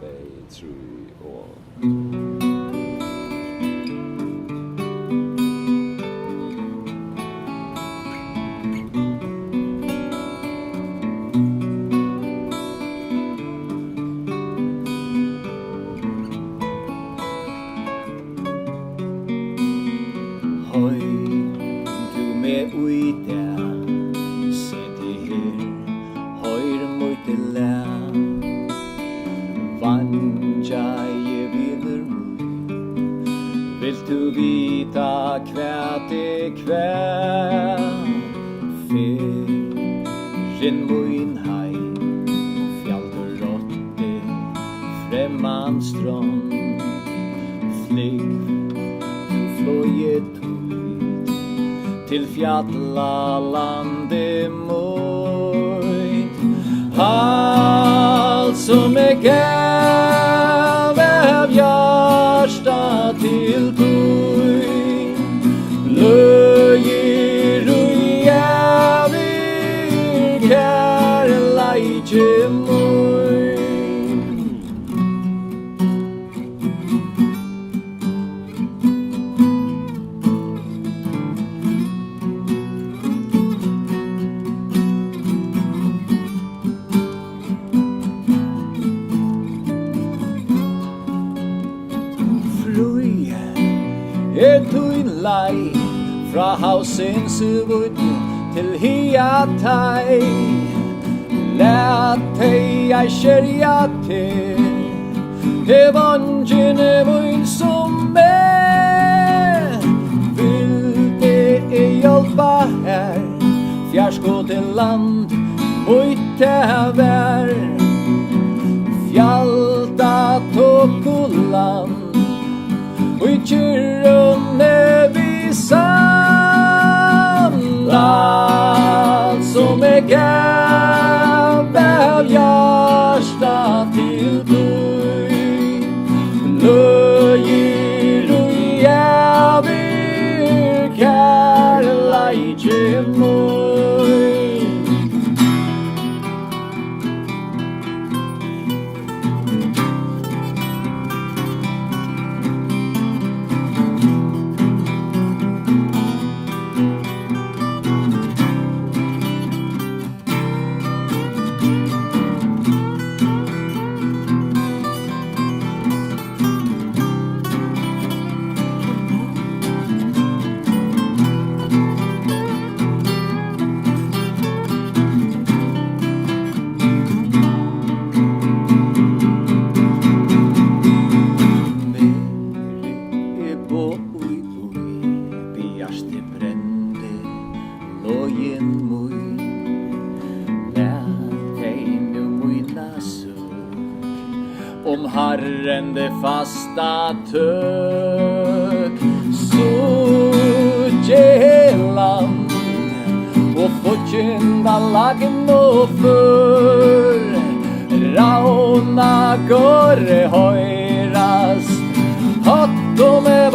2, 3 og vinur, vilt du vita hvat Ferðin min heim, fjaldur, ótti, fremmand, strond, Flúgv, flogið, títt, til fjallalandið mitt. Allt som gav av hjärsta till dig, löjer och jävig kärlek mig. Lei fra hausen Suðuroy til hiatei, lät dig jag kärja till evangene min som vill det hjälpa här, fjärsko till land mitt vär, fjalda tokkuland och i kyrrunne vi samlas som gav av hjärsta till dig, löjer och jävig kärlek mig. Herren det fasta tök, Suðuroy och fotjenda lagen och för rauna gore höjrast, hatt och med